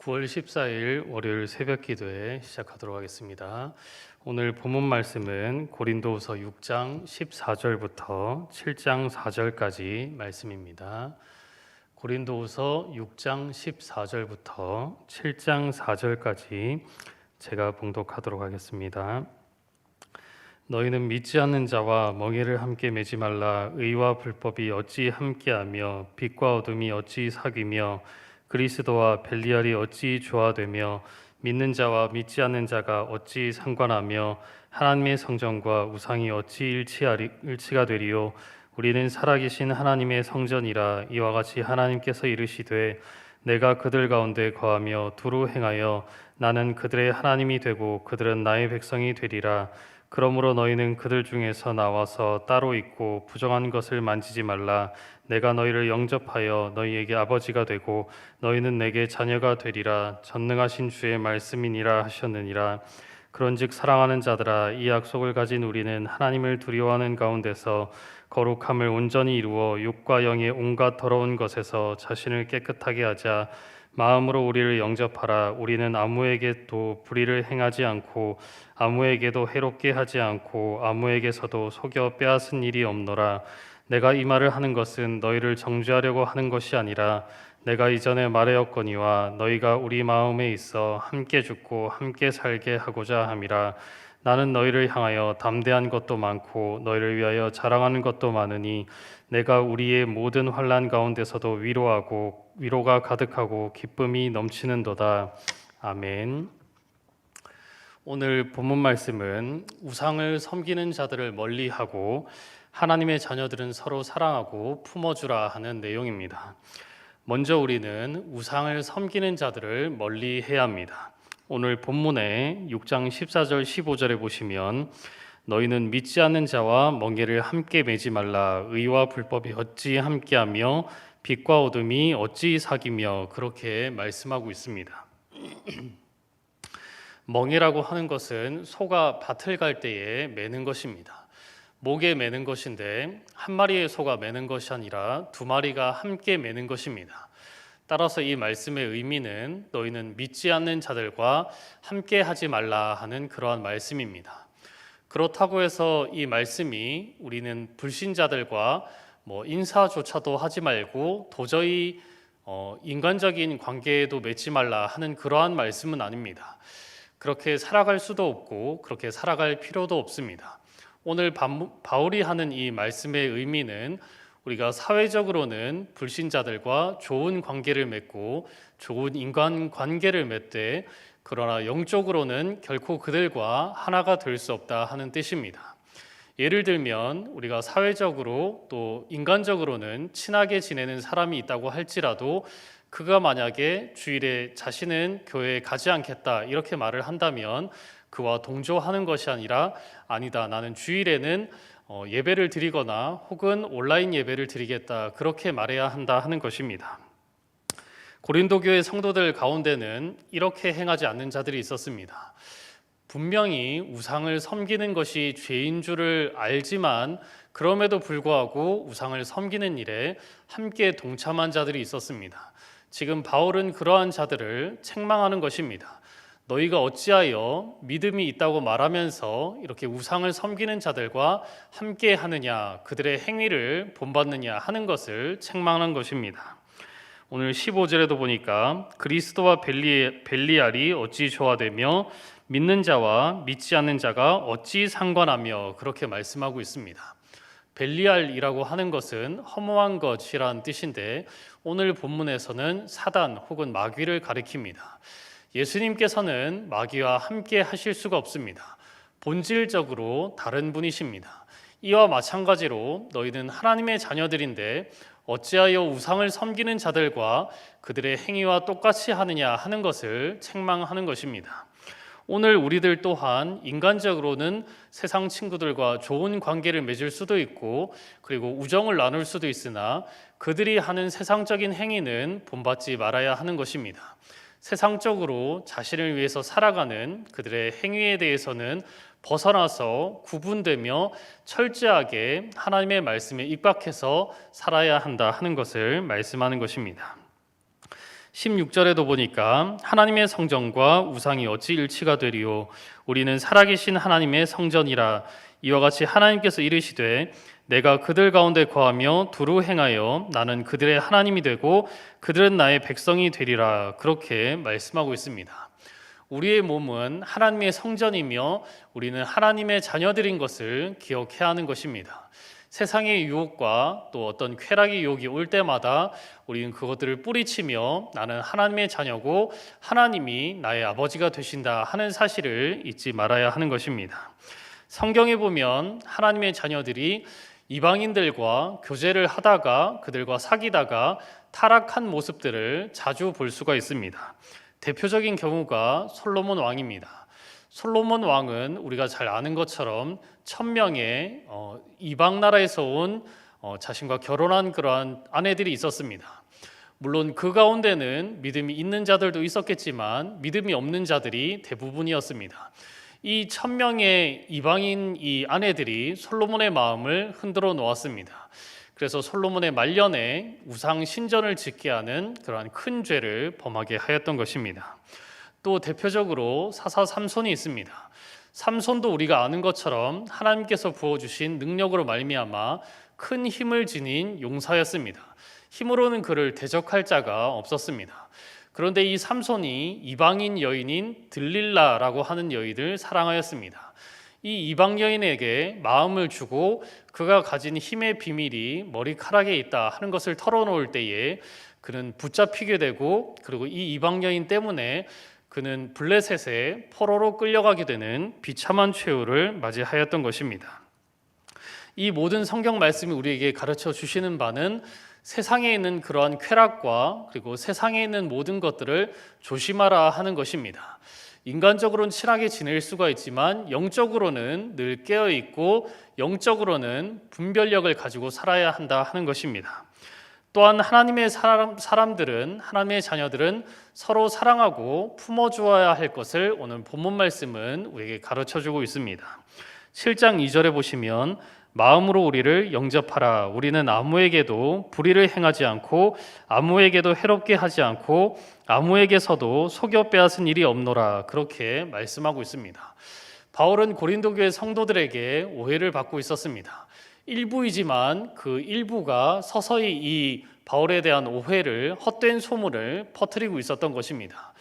9월 14일 월요일 새벽 기도회 시작하도록 하겠습니다. 오늘 본문 말씀은 고린도후서 6장 14절부터 7장 4절까지 말씀입니다. 고린도후서 6장 14절부터 7장 4절까지 제가 봉독하도록 하겠습니다. 너희는 믿지 않는 자와 멍에를 함께 매지 말라. 의와 불법이 어찌 함께하며 빛과 어둠이 어찌 사귀며 그리스도와 벨리알이 어찌 조화되며 믿는 자와 믿지 않는 자가 어찌 상관하며 하나님의 성전과 우상이 어찌 일치가 되리요. 우리는 살아계신 하나님의 성전이라. 이와 같이 하나님께서 이르시되 내가 그들 가운데 거하며 두루 행하여 나는 그들의 하나님이 되고 그들은 나의 백성이 되리라. 그러므로 너희는 그들 중에서 나와서 따로 있고 부정한 것을 만지지 말라. 내가 너희를 영접하여 너희에게 아버지가 되고 너희는 내게 자녀가 되리라. 전능하신 주의 말씀이니라 하셨느니라. 그런즉 사랑하는 자들아, 이 약속을 가진 우리는 하나님을 두려워하는 가운데서 거룩함을 온전히 이루어 육과 영의 온갖 더러운 것에서 자신을 깨끗하게 하자. 마음으로 우리를 영접하라. 우리는 아무에게도 불의를 행하지 않고 아무에게도 해롭게 하지 않고 아무에게서도 속여 빼앗은 일이 없노라. 내가 이 말을 하는 것은 너희를 정죄하려고 하는 것이 아니라 내가 이전에 말하였거니와 너희가 우리 마음에 있어 함께 죽고 함께 살게 하고자 함이라. 나는 너희를 향하여 담대한 것도 많고 너희를 위하여 자랑하는 것도 많으니 내가 우리의 모든 환난 가운데서도 위로가 가득하고 기쁨이 넘치는도다. 아멘. 오늘 본문 말씀은 우상을 섬기는 자들을 멀리하고 하나님의 자녀들은 서로 사랑하고 품어주라 하는 내용입니다. 먼저 우리는 우상을 섬기는 자들을 멀리해야 합니다. 오늘 본문의 6장 14절 15절에 보시면 너희는 믿지 않는 자와 멍에를 함께 매지 말라. 의와 불법이 어찌 함께하며 빛과 어둠이 어찌 사귀며 그렇게 말씀하고 있습니다. 멍에라고 하는 것은 소가 밭을 갈 때에 매는 것입니다. 목에 매는 것인데 한 마리의 소가 매는 것이 아니라 두 마리가 함께 매는 것입니다. 따라서 이 말씀의 의미는 너희는 믿지 않는 자들과 함께 하지 말라 하는 그러한 말씀입니다. 그렇다고 해서 이 말씀이 우리는 불신자들과 인사조차도 하지 말고 도저히 인간적인 관계에도 맺지 말라 하는 그러한 말씀은 아닙니다. 그렇게 살아갈 수도 없고 그렇게 살아갈 필요도 없습니다. 오늘 바울이 하는 이 말씀의 의미는 우리가 사회적으로는 불신자들과 좋은 관계를 맺고 좋은 인간 관계를 맺되 그러나 영적으로는 결코 그들과 하나가 될 수 없다 하는 뜻입니다. 예를 들면 우리가 사회적으로 또 인간적으로는 친하게 지내는 사람이 있다고 할지라도 그가 만약에 주일에 자신은 교회에 가지 않겠다 이렇게 말을 한다면 그와 동조하는 것이 아니라 아니다, 나는 주일에는 예배를 드리거나 혹은 온라인 예배를 드리겠다 그렇게 말해야 한다 하는 것입니다. 고린도 교회 성도들 가운데는 이렇게 행하지 않는 자들이 있었습니다. 분명히 우상을 섬기는 것이 죄인 줄을 알지만 그럼에도 불구하고 우상을 섬기는 일에 함께 동참한 자들이 있었습니다. 지금 바울은 그러한 자들을 책망하는 것입니다. 너희가 어찌하여 믿음이 있다고 말하면서 이렇게 우상을 섬기는 자들과 함께 하느냐, 그들의 행위를 본받느냐 하는 것을 책망하는 것입니다. 오늘 15절에도 보니까 그리스도와 벨리알이 어찌 조화되며 믿는 자와 믿지 않는 자가 어찌 상관하며 그렇게 말씀하고 있습니다. 벨리알이라고 하는 것은 허무한 것이라는 뜻인데 오늘 본문에서는 사단 혹은 마귀를 가리킵니다. 예수님께서는 마귀와 함께 하실 수가 없습니다. 본질적으로 다른 분이십니다. 이와 마찬가지로 너희는 하나님의 자녀들인데 어찌하여 우상을 섬기는 자들과 그들의 행위와 똑같이 하느냐 하는 것을 책망하는 것입니다. 오늘 우리들 또한 인간적으로는 세상 친구들과 좋은 관계를 맺을 수도 있고 그리고 우정을 나눌 수도 있으나 그들이 하는 세상적인 행위는 본받지 말아야 하는 것입니다. 세상적으로 자신을 위해서 살아가는 그들의 행위에 대해서는 벗어나서 구분되며 철저하게 하나님의 말씀에 입각해서 살아야 한다 하는 것을 말씀하는 것입니다. 16절에도 보니까 하나님의 성전과 우상이 어찌 일치가 되리요 우리는 살아계신 하나님의 성전이라. 이와 같이 하나님께서 이르시되 내가 그들 가운데 거하며 두루 행하여 나는 그들의 하나님이 되고 그들은 나의 백성이 되리라. 그렇게 말씀하고 있습니다. 우리의 몸은 하나님의 성전이며 우리는 하나님의 자녀들인 것을 기억해야 하는 것입니다. 세상의 유혹과 또 어떤 쾌락의 유혹이 올 때마다 우리는 그것들을 뿌리치며 나는 하나님의 자녀고 하나님이 나의 아버지가 되신다 하는 사실을 잊지 말아야 하는 것입니다. 성경에 보면 하나님의 자녀들이 이방인들과 교제를 하다가 그들과 사귀다가 타락한 모습들을 자주 볼 수가 있습니다. 대표적인 경우가 솔로몬 왕입니다. 솔로몬 왕은 우리가 잘 아는 것처럼 1000명의 이방 나라에서 온 자신과 결혼한 그러한 아내들이 있었습니다. 물론 그 가운데는 믿음이 있는 자들도 있었겠지만 믿음이 없는 자들이 대부분이었습니다. 이 1000명의 이방인 이 아내들이 솔로몬의 마음을 흔들어 놓았습니다. 그래서 솔로몬의 말년에 우상 신전을 짓게 하는 그러한 큰 죄를 범하게 하였던 것입니다. 또 대표적으로 사사 삼손이 있습니다. 삼손도 우리가 아는 것처럼 하나님께서 부어주신 능력으로 말미암아 큰 힘을 지닌 용사였습니다. 힘으로는 그를 대적할 자가 없었습니다. 그런데 이 삼손이 이방인 여인인 들릴라라고 하는 여인을 사랑하였습니다. 이 이방 여인에게 마음을 주고 그가 가진 힘의 비밀이 머리카락에 있다 하는 것을 털어놓을 때에 그는 붙잡히게 되고 그리고 이 이방 여인 때문에 그는 블레셋에 포로로 끌려가게 되는 비참한 최후를 맞이하였던 것입니다. 이 모든 성경 말씀이 우리에게 가르쳐 주시는 바는 세상에 있는 그러한 쾌락과 그리고 세상에 있는 모든 것들을 조심하라 하는 것입니다. 인간적으로는 친하게 지낼 수가 있지만 영적으로는 늘 깨어있고 영적으로는 분별력을 가지고 살아야 한다 하는 것입니다. 또한 하나님의 사람들은 하나님의 자녀들은 서로 사랑하고 품어주어야 할 것을 오늘 본문 말씀은 우리에게 가르쳐주고 있습니다. 7장 2절에 보시면 마음으로 우리를 영접하라. 우리는 아무에게도 불의를 행하지 않고 아무에게도 해롭게 하지 않고 아무에게서도 속여 빼앗은 일이 없노라. 그렇게 말씀하고 있습니다. 바울은 고린도 교회 성도들에게 오해를 받고 있었습니다. 일부이지만 그 일부가 서서히 이 바울에 대한 오해를 헛된 소문을 퍼뜨리고 있었던 것입니다.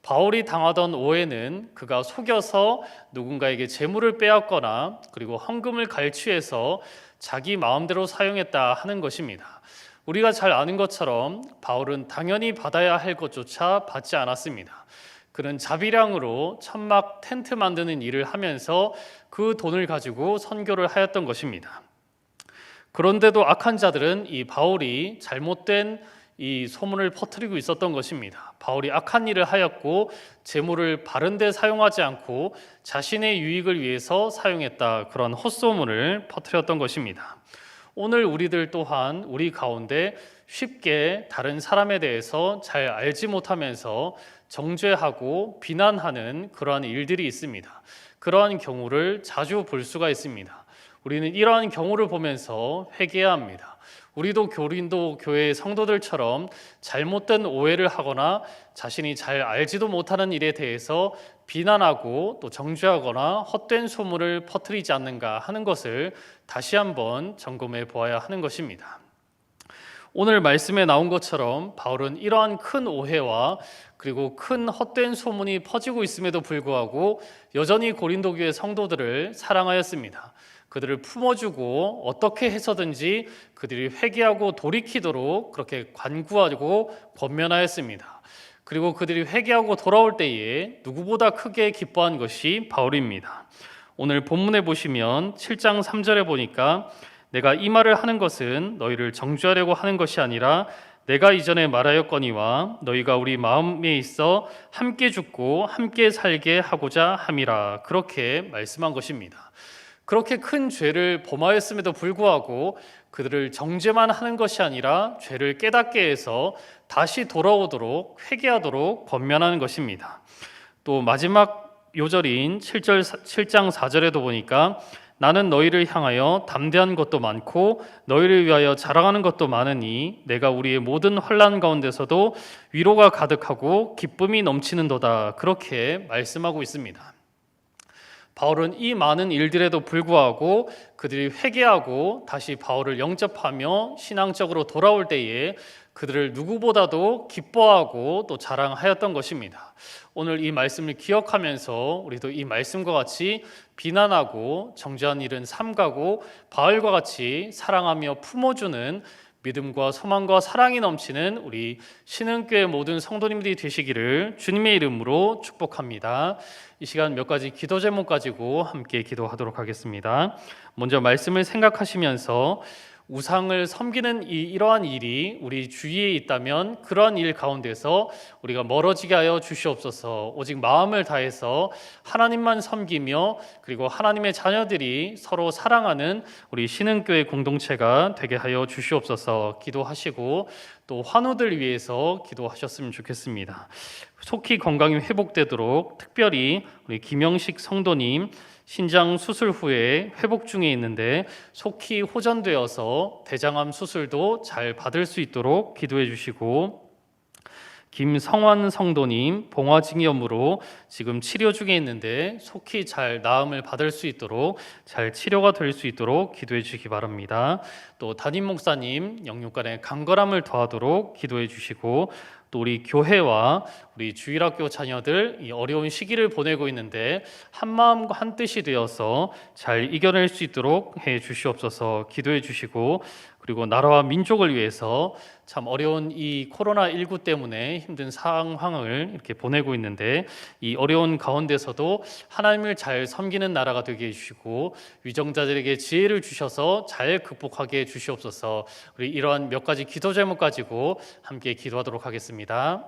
바울이 당하던 오해는 그가 속여서 누군가에게 재물을 빼앗거나 그리고 헌금을 갈취해서 자기 마음대로 사용했다 하는 것입니다. 우리가 잘 아는 것처럼 바울은 당연히 받아야 할 것조차 받지 않았습니다. 그는 자비량으로 천막 텐트 만드는 일을 하면서 그 돈을 가지고 선교를 하였던 것입니다. 그런데도 악한 자들은 이 바울이 잘못된 이 소문을 퍼뜨리고 있었던 것입니다. 바울이 악한 일을 하였고 재물을 바른 데 사용하지 않고 자신의 유익을 위해서 사용했다, 그런 헛소문을 퍼뜨렸던 것입니다. 오늘 우리들 또한 우리 가운데 쉽게 다른 사람에 대해서 잘 알지 못하면서 정죄하고 비난하는 그러한 일들이 있습니다. 그러한 경우를 자주 볼 수가 있습니다. 우리는 이러한 경우를 보면서 회개해야 합니다. 우리도 고린도 교회 성도들처럼 잘못된 오해를 하거나 자신이 잘 알지도 못하는 일에 대해서 비난하고 또 정죄하거나 헛된 소문을 퍼뜨리지 않는가 하는 것을 다시 한번 점검해 보아야 하는 것입니다. 오늘 말씀에 나온 것처럼 바울은 이러한 큰 오해와 그리고 큰 헛된 소문이 퍼지고 있음에도 불구하고 여전히 고린도 교회 성도들을 사랑하였습니다. 그들을 품어주고 어떻게 해서든지 그들이 회개하고 돌이키도록 그렇게 간구하고 권면하였습니다. 그리고 그들이 회개하고 돌아올 때에 누구보다 크게 기뻐한 것이 바울입니다. 오늘 본문에 보시면 7장 3절에 보니까 내가 이 말을 하는 것은 너희를 정죄하려고 하는 것이 아니라 내가 이전에 말하였거니와 너희가 우리 마음에 있어 함께 죽고 함께 살게 하고자 함이라. 그렇게 말씀한 것입니다. 그렇게 큰 죄를 범하였음에도 불구하고 그들을 정죄만 하는 것이 아니라 죄를 깨닫게 해서 다시 돌아오도록 회개하도록 권면하는 것입니다. 또 마지막 요절인 7장 4절에도 보니까 나는 너희를 향하여 담대한 것도 많고 너희를 위하여 자랑하는 것도 많으니 내가 우리의 모든 환난 가운데서도 위로가 가득하고 기쁨이 넘치는도다. 그렇게 말씀하고 있습니다. 바울은 이 많은 일들에도 불구하고 그들이 회개하고 다시 바울을 영접하며 신앙적으로 돌아올 때에 그들을 누구보다도 기뻐하고 또 자랑하였던 것입니다. 오늘 이 말씀을 기억하면서 우리도 이 말씀과 같이 비난하고 정죄한 일은 삼가고 바울과 같이 사랑하며 품어주는 믿음과 소망과 사랑이 넘치는 우리 신흥교회 모든 성도님들이 되시기를 주님의 이름으로 축복합니다. 이 시간 몇 가지 기도 제목 가지고 함께 기도하도록 하겠습니다. 먼저 말씀을 생각하시면서 우상을 섬기는 이러한 일이 우리 주위에 있다면 그러한 일 가운데서 우리가 멀어지게 하여 주시옵소서. 오직 마음을 다해서 하나님만 섬기며 그리고 하나님의 자녀들이 서로 사랑하는 우리 신흥교회 공동체가 되게 하여 주시옵소서. 기도하시고 또 환우들 위해서 기도하셨으면 좋겠습니다. 속히 건강이 회복되도록 특별히 우리 김영식 성도님 신장 수술 후에 회복 중에 있는데 속히 호전되어서 대장암 수술도 잘 받을 수 있도록 기도해 주시고, 김성환 성도님 봉화증염으로 지금 치료 중에 있는데 속히 잘 나음을 받을 수 있도록 잘 치료가 될 수 있도록 기도해 주시기 바랍니다. 또 담임 목사님 영육간의 강건함을 더하도록 기도해 주시고, 또 우리 교회와 우리 주일학교 자녀들 이 어려운 시기를 보내고 있는데 한마음과 한뜻이 되어서 잘 이겨낼 수 있도록 해 주시옵소서. 기도해 주시고, 그리고 나라와 민족을 위해서 참 어려운 이 코로나19 때문에 힘든 상황을 이렇게 보내고 있는데 이 어려운 가운데서도 하나님을 잘 섬기는 나라가 되게 해주시고 위정자들에게 지혜를 주셔서 잘 극복하게 해 주시옵소서. 우리 이러한 몇 가지 기도 제목 가지고 함께 기도하도록 하겠습니다.